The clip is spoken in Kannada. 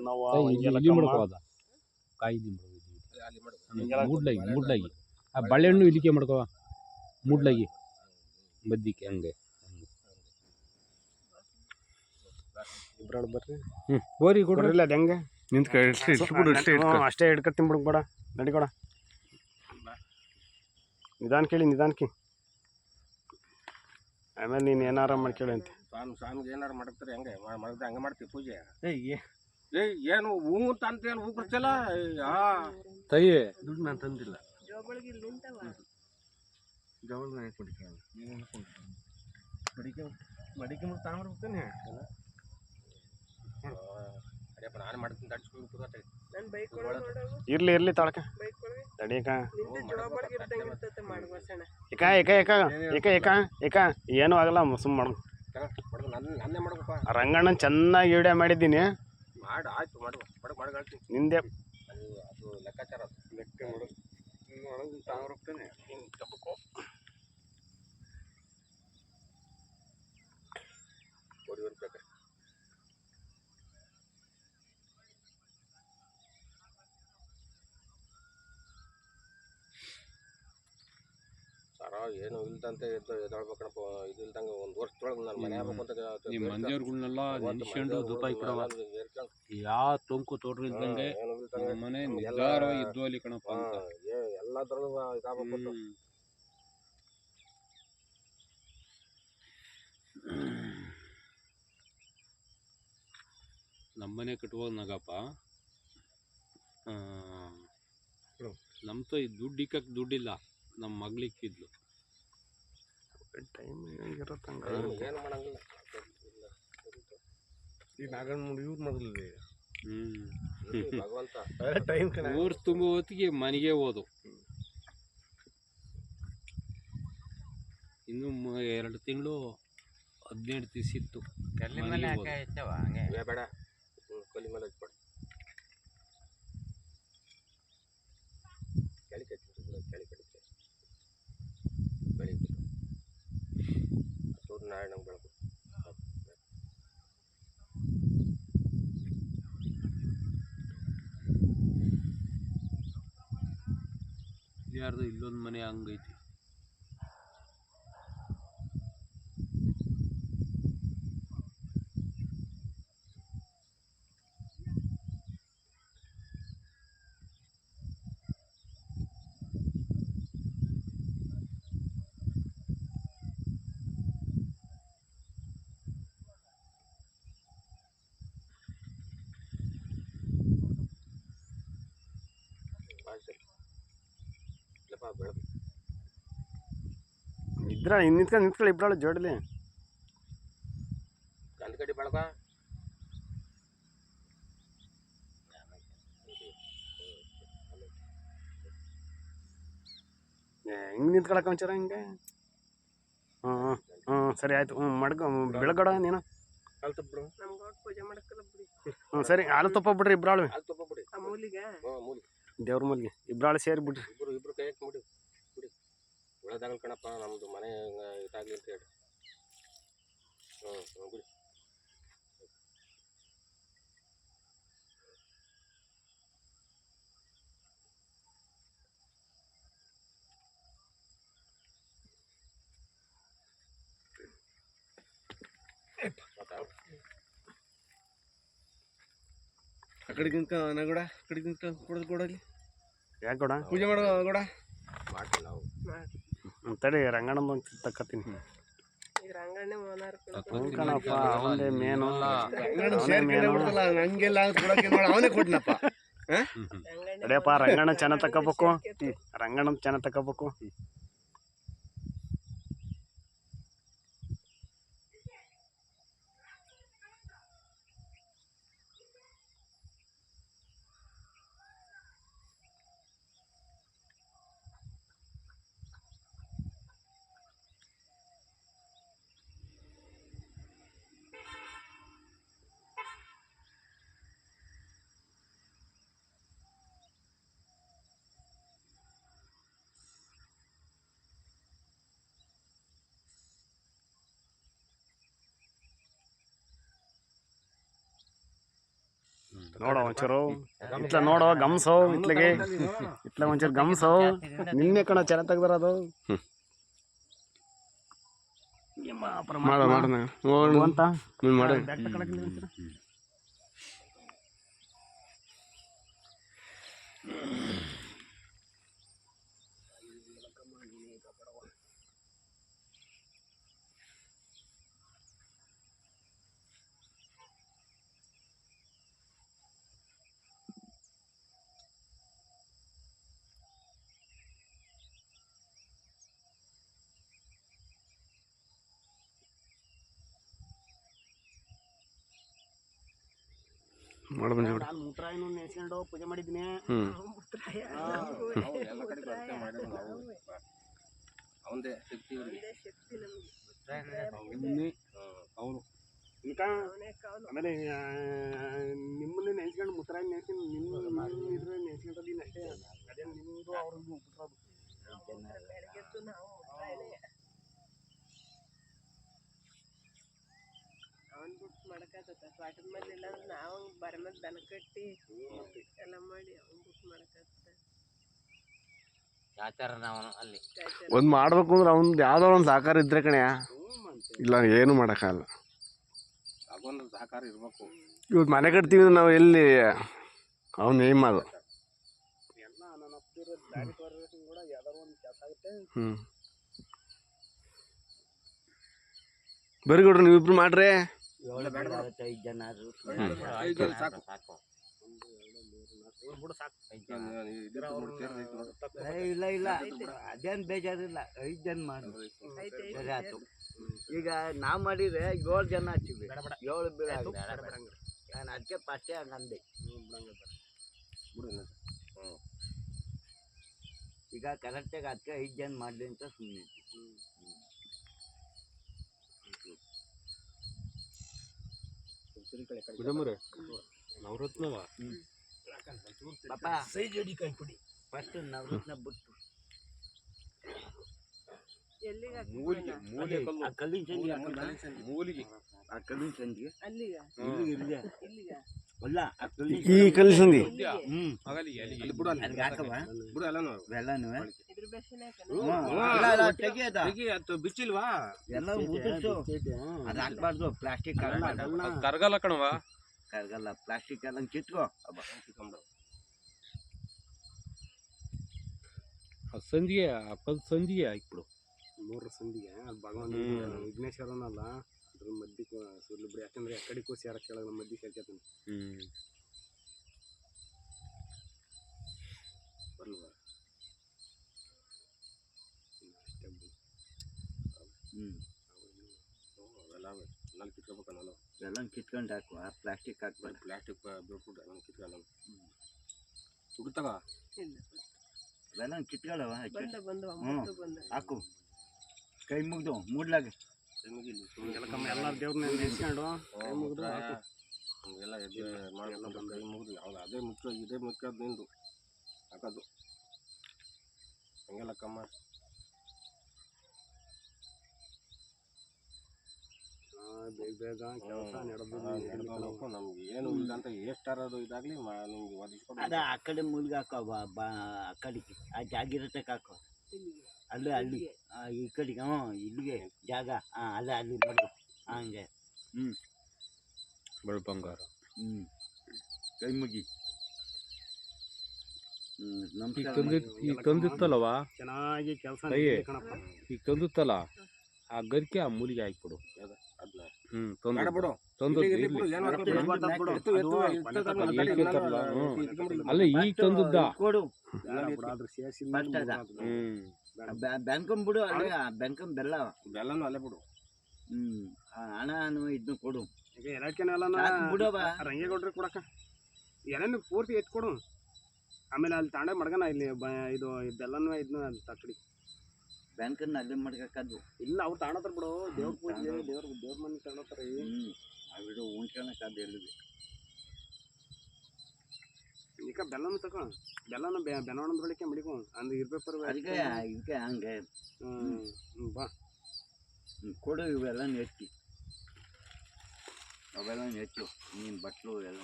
ಏನವ್ವ ಇಲ್ಲಿ ಹಿಂಗೆಲ್ಲ ಮಾಡ್ಕೋದ ಕಾಯಿ ಮೂಡ್ಲಾಗಿ ಆ ಬಾಳೆಹಣ್ಣು ಇಲ್ಲಿಕೆ ಮಾಡ್ಕೋ ಮೂಡ್ಲಾಗಿ ಬದ್ದಿಕ್ಕೆ ಹಂಗೆ ಇಬ್ರಾಳು ಬರ್ರಿ ಬೋರಿ ಕೊಡ್ರಿಲ್ಲ ಅದು ಹೆಂಗೆ ಅಷ್ಟೇ ಹಿಡ್ಕೊ ತಿನ್ಬಿಡು ಬೇಡ ನಡಿಕೊಡ ನಿಧಾನಕ್ಕೆ ಆಮೇಲೆ ನೀನು ಏನಾರ ಮಾಡ್ಕೇಳಿ ಅಂತ ಸ್ವಾಮಿಗೆ ಏನಾರು ಮಾಡ್ತಾರೆ ಹೆಂಗೆ ಮಾಡಿದ್ರೆ ಹಂಗೆ ಮಾಡ್ತೀವಿ ಪೂಜೆ ಏನು ಹೂ ಅಂತ ಏನು ಹೂ ಕೊಡ್ತಿಲ್ಲ ತಯ್ಯೇ ದುಡ್ಡು ನಾನು ತಂದಿಲ್ಲ ಮಡಿಕೆ ತಗೊಂಡ್ಬರ್ತಾನೆ ಅದೇಪ್ಪ ನಾನು ಮಾಡ್ತೀನಿ ಇರ್ಲಿ ತಾಳಕ ತಡಿಯಕ ಏಕ ಏನೂ ಆಗಲ್ಲ ಸುಮ್ಮ ಮಾಡು ನನ್ನೇ ಮಾಡ್ಬೇಕ ರಂಗಣ್ಣನ ಚೆನ್ನಾಗಿ ವಿಡಿಯೋ ಮಾಡಿದ್ದೀನಿ ಮಾಡು ಆಯ್ತು ಮಾಡ್ತೀನಿ ನಿಂದೆ ಅದು ಲೆಕ್ಕಾಚಾರ ಲೆಕ್ಕ ಮಾಡು ತಗೊಂಡ್ಬರ್ತಾನೆ ಹಿಂಗೆ ತಪ್ಪು ಬೇಕಾರೆ ಏನು ಇಲ್ದಂತೆ ಎದ್ದೇಳ್ಬೇಕಣಪ್ಪ ಇದು ಇಲ್ದಂಗೆ ಒಂದು ವರ್ಷದೊಳಗೆ ನಾನು ಮನೆ ಆಗ್ಬೇಕು ಅಂತ ನಿಮ್ಮ ಮಂದಿಯವ್ರಗಳನ್ನೆಲ್ಲ ನೆನ್ಸ್ಕೊಂಡು ದುಪಾಯಿ ಕೊಡವ ಯಾವ ತೊಂಕು ತೋಡ್ರು ಇಲ್ದಂಗೆ ಮನೆ ನಿರ್ಧಾರವಾಗಿ ಇದ್ದು ಅಲ್ಲಿ ಕಣಪ್ಪ ಅಂತ ಎಲ್ಲದ್ರಲ್ಲೂ ಇದಾಗಬೇಕು ನಮ್ಮನೆ ಕಟ್ಟುವಾಗ ನಗಪ್ಪ ನಮ್ದು ಈ ದುಡ್ಡು ಇಕ್ಕಕ್ಕೆ ದುಡ್ಡಿಲ್ಲ ನಮ್ಮ ಮಗಳಿಕ್ಕಿದ್ಲು ಟೈಮ್ ಹೆಂಗಿರುತ್ತೆ ಏನು ಮಾಡಂಗಿಲ್ಲ ಈಗ ನಾಗಣ್ಣ ನೋಡಿ ಯೂಸ್ ಮಾಡಲಿಲ್ಲ ಭಗವಂತ ಟೈಮ್ ಊರು ತುಂಬ ಹೊತ್ತಿಗೆ ಮನೆಗೆ ಹೋದು ಇನ್ನು 2 ತಿಂಗಳು 15 ದಿವಸ ಇತ್ತು ಬೇಡ ಕಲಿ ಮೇಲೆ ಹಚ್ಬೇಡ ಕೆಳಿ ಕಡಿಕೆ ಬೆಳಿಗ್ಗೆ ಸೂರ್ಯ ನಾರಾಯಣ ಬೆಳಕು ಯಾರ್ದು ಇಲ್ಲೊಂದು ಮನೆ ಹಂಗೈತಿ ಇದ್ರ ನಿಂತ್ಕೊಳ್ಳಿ ಇಬ್ರಾಳು ಜೋಡಲಿ ಗಂಧ ಕಡ್ಡಿ ಬೆಳಕ ಹಿಂಗೆ ನಿಂತ್ಕೊಳಕ ಒಂಚೂರ ಹಿಂಗೆ ಸರಿ ಆಯ್ತು ಬೆಳಗಡ ನೀನು ಸರಿ ಹಾಲು ತುಪ್ಪ ಬಿಡ್ರಿ ಇಬ್ರಾಳು ದೇವ್ರ ಮೂಲಿಗೆ ಇಬ್ರಾಳು ಸೇರಿ ಬಿಡ್ರಿ ಇಬ್ರು ಕೈ ಹಾಕಿ ಬಿಡಿ ಉಳದಾಗಲ್ ಕಣಪ್ಪ ನಮ್ದು ಮನೆ ಇದಾಗಲಿ ಅಂತ ಹೇಳಿ ಬಿಡಿ ಅಕಡೆಗಿಂತ ನಗೋಡ ಅಕಡೆಗಿಂತ ಕೊಡೋದು ಕೊಡಲಿ ಯಾಕೆ ಕೊಡ ಪೂಜೆ ಮಾಡೋ ಕೊಡ ಮಾಡ್ತೀವಿ ನಾವು ತಡಿ ರಂಗಣ್ಣ ತಕ್ಕತ್ತೀನಿ ಕಣಪ್ಪ ಅವನೇ ಮೇನು ಹಂಗೆಲ್ಲ ಕೊಡಕ್ಕೆ ನೋಡ ಅವನೇ ಕೊಡ್ನಪ್ಪ ತಡಿಯಪ್ಪ ರಂಗಣ್ಣ ಚೆನ್ನಾಗಿ ತಕೋಬೇಕು ರಂಗಣ್ಣ ಚೆನ್ನಾಗಿ ತಕೋಬೇಕು ನೋಡೋ ಒಂಚೂರು ಇತ್ಲ ನೋಡೋ ಗಮಸೋ ಇತ್ಲಿಗೆ ಇತ್ಲ ಒಂಚೂರು ಗಮಸೋ ನಿನ್ನೆ ಕಣ ಚೆನ್ನಾಗಿ ತೆಗ್ದಾರ ಅದು ಮಾಡ ಅಂತ ಮಾಡ ಮಾಡ ಬಂದಿ ಬಿಡು. ನಾನು ಮೂತ್ರಾಯನು ನೆನೆಸ್ಕೊಂಡು ಪೂಜೆ ಮಾಡಿದ್ದೀನಿ ಎಲ್ಲ ಕಡೆ ಅರ್ಥ ಮಾಡಿದ್ರು ನಾವು ಅವಂದೇ ಶಕ್ತಿ ಅವನು ಈಗ ಆಮೇಲೆ ನಿಮ್ಮನ್ನೇ ನೆನೆಸ್ಕೊಂಡು ಮೂತ್ರಾಯ ನೆನೆಸ್ಕೊಂಡು ನಿಮ್ಮ ಇದ್ರೆ ನೆನೆಸ್ಕೊಂಡಿದ್ದೀನಿ ಅಷ್ಟೇ ಅದೇ ನಿಮ್ಮದು ಅವ್ರದ್ದು ಅವನ್ ಬಿಟ್ಟು ಮಾಡಕ್ಕಾಗತ್ತ ತೋಟದ ಮೇಲೆ ಇಲ್ಲ ಅಂದ್ರೆ ನಾವು ಬರ ಮೇಲೆ ದನ ಕಟ್ಟಿ ಎಲ್ಲ ಮಾಡಿ ಅವನ್ ಬಿಟ್ಟು ಮಾಡಕ್ಕಾಗತ್ತ ಒಂದ್ ಮಾಡ್ಬೇಕು ಅಂದ್ರೆ ಅವ್ನ್ ಯಾವ್ದೋ ಒಂದ್ ಸಹಕಾರ ಇದ್ರೆ ಕಣೆ ಇಲ್ಲ ಏನು ಮಾಡಕ್ಕಾಗಲ್ಲ. ಅದೊಂದು ಸಹಕಾರ ಇರ್ಬೇಕು. ಇವತ್ತು ಮನೆ ಕಟ್ತೀವಿ ಅಂದ್ರೆ ನಾವು ಎಲ್ಲಿ ಅವ್ನ ಏಮ್ ಅದು ಎಲ್ಲ ನನ್ನ ಹತ್ತಿರ ದಾರಿ ತೋರಿಸೋದು ಕೂಡ ಯಾವ್ದಾದ್ರು ಒಂದು ಕೆಲಸ ಆಗುತ್ತೆ. ಬರೀ ಕೊಡ್ರಿ ನೀವಿಬ್ರು ಮಾಡ್ರಿ. 5 ಜನ ಸಾಕು ಇಲ್ಲ ಇಲ್ಲ ಅದೇನು ಬೇಜಾರಿಲ್ಲ 5 ಜನ ಮಾಡಿ ಸರಿ ಆಯ್ತು. ಈಗ ನಾವು ಮಾಡಿದ್ರೆ 7 ಜನ ಹಚ್ಚಿವಿ 7 ಬೀಳ ನಾನು ಅದಕ್ಕೆ ಫಸ್ಟೇ ಹಂಗಂದೆ ಈಗ ಕರೆಕ್ಟಾಗಿ ಅದಕ್ಕೆ 5 ಜನ ಮಾಡಲಿ ಅಂತ ಸುಮ್ಮನೆ ನವರತ್ನವ ಪಾಪ ಫಸ್ಟ್ ನವರತ್ನ ಬಿಟ್ಟು ಆ ಕಲ್ಲಿನ ಸಂದಿಗೆ ಆ ಕಲ್ಲಿನ ಸಂದಿಗೆ ಇಲ್ಲಿಗೆ ಅಲ್ಲ ಆ ಕಲ್ಲಿನ ಈ ಕಲಿಸಂದಿ ಅಲ್ಲಿಗೆ ಹಾಕವ ಬಿಡು ಎಲ್ಲಾನು ಎಲ್ಲನೂ ಇದ್ರ ಬೇಸನೆ ತೆಗಿಯೋದು ಬಿಚ್ಚಿಲ್ವಾ ಎಲ್ಲ ಊಟಿಸು ಅದು ಹಾಕ್ಬಾರ್ದು ಪ್ಲಾಸ್ಟಿಕ್ ಕರಗಲ್ಲ ಕಣವ ಕರಗಲ್ಲ ಪ್ಲಾಸ್ಟಿಕ್ ಎಲ್ಲ ಕಿತ್ಕೋ ಸಂದಿಗೆ ಸಂದಿಗೆ ಹಾಕ್ಬಿಡು 3 ಸಂದಿಗೆ ಅಲ್ಲಿ ಭಗವಾನ್ ವಿಘ್ನೇಶ್ವರನಲ್ಲ ಅದ್ರ ಮಧ್ಯಕ್ಕೆ ಸುರ್ಲಿ ಬಿಡಿ ಯಾಕಂದ್ರೆ ಆ ಕಡೆ ಕೂಸಿ ಯಾರ ಕೆಳಗೆ ನಮ್ಮ ಮಧ್ಯೆ ಸೇರ್ಕೊತಾನೆ ಬರಲ್ವಾ ಅವೆಲ್ಲ ಕಿತ್ಕೋಬೇಕು ನಾನು ಎಲ್ಲ ಕಿತ್ಕೊಂಡು ಹಾಕು ಆ ಪ್ಲಾಸ್ಟಿಕ್ ಹಾಕ್ಬಾರ್ದು ಪ್ಲಾಸ್ಟಿಕ್ ಬಿಟ್ಬಿಟ್ಟು ಎಲ್ಲ ಕಿತ್ಕೊಳ್ಳ ಹುಡುತಗ ಅವೆಲ್ಲ ಕಿತ್ಕೊಳ್ಳವ ಬಂದು ಹಾಕು ಕೈ ಮುಗ್ದು ಮೂಡ್ಲಾಗ ಎಲ್ಲ ದೇವ್ರನ್ನ ನೆನೆಸ್ಕೊಂಡು ಕೈ ಮುಗಿದು ಎಲ್ಲ ಎದ್ದು ಮಾಡ್ಕೊಂಡು ಕೈ ಮುಗಿದು ಯಾವ್ದು ಅದೇ ಮುಖ್ಯ ಇದೇ ಮುಖ್ಯದ ನಿಂದು ಹಾಕೋದು ಹಂಗೆಲ್ಲ ಕಮ್ಮ ಬೇಗ ಬೇಗ ಕೆಲಸ ನಡೆದು ನಮ್ಗೆ ಏನು ಇಲ್ಲ ಅಂತ ಎಷ್ಟಾರದು ಇದಾಗ್ಲಿ ನಿಮ್ಗೆ ಒದಗಿಸ್ಕೊಂಡು ಅದ ಆ ಕಡೆ ಮೂಲ್ಗೆ ಹಾಕೋ ಆ ಕಡೆಗೆ ಆ ಜಾಗಿರತಕ್ಕೆ ಹಾಕೋ ಅಲ್ಲಿ ಅಲ್ಲಿ ಈ ಕಡೆಗೆ ಇಲ್ಲಿಗೆ ಜಾಗ ಅಲ್ಲೇ ಅಲ್ಲಿ ಮಾಡು ಹಂಗೆ ಬಂಗಾರ ಕೈ ಮುಗಿ ಈಗ ತಂದಿತ್ತಲ್ಲವಾ ಚೆನ್ನಾಗಿ ಕೆಲಸ ಕಣಪ್ಪ ಈಗ ತಂದಿತ್ತಲ್ಲ ಆ ಗರಿಕೆ ಆ ಮೂಲಿಗೆ ಹಾಕ್ಬಿಡು ಅಲ್ಲ ಈಗ ತಂದದ್ದ ಕೊಡು ಬೆನ್ಕೊಂಬಿಡು ಅಲ್ಲೇ ಬೆನ್ಕೊಂಡ್ ಬೆಲ್ಲನು ಅಲ್ಲೇ ಬಿಡು ಹಣನು ಇದನ್ನು ಕೊಡು ಈಗ ಎಲ್ಲಕ್ಕೆಲ್ಲ ಬಿಡವ ರಂಗೇಗೌಡ್ರಿ ಕೊಡಕ್ಕ ಎಲ್ಲ ಪೂರ್ತಿ ಎತ್ತು ಕೊಡು ಆಮೇಲೆ ಅಲ್ಲಿ ತಾಂಡೆ ಮಡ್ಗನ ಇಲ್ಲಿ ಇದು ಬೆಲ್ಲನೂ ಇದನ್ನ ತಕ್ಕಡಿ ಬ್ಯಾಂಕನ್ನ ಅಲ್ಲೇ ಮಾಡ್ಕದು ಇಲ್ಲ ಅವ್ರು ತಾಣತ್ತಾರ ಬಿಡು ದೇವ್ರ ಪೂಜೆ ದೇವ್ರ ಮನೆ ತಗೊಳ್ತಾರ ಅವಿಡು ಉಣ್ಕೊಳಕ್ಕಾದ ಎಲ್ಲಿದೆ ಈಗ ಬೆಲ್ಲನು ತಗೋ ಬೆಲ್ಲನ ಬೆನವಣ್ಣನ ಬಳಿಕೆ ಮಡಿಕೊ ಅಂದ್ರೆ ಇರ್ಬೇಕು ಅದಕ್ಕೆ ಇದಕ್ಕೆ ಹಂಗೆ ಬಾ ಕೊಡು ಇವೆಲ್ಲ ನೆಚ್ಚಿ ಅವೆಲ್ಲ ನೆಚ್ಚು ನೀನು ಬಟ್ಲು ಎಲ್ಲ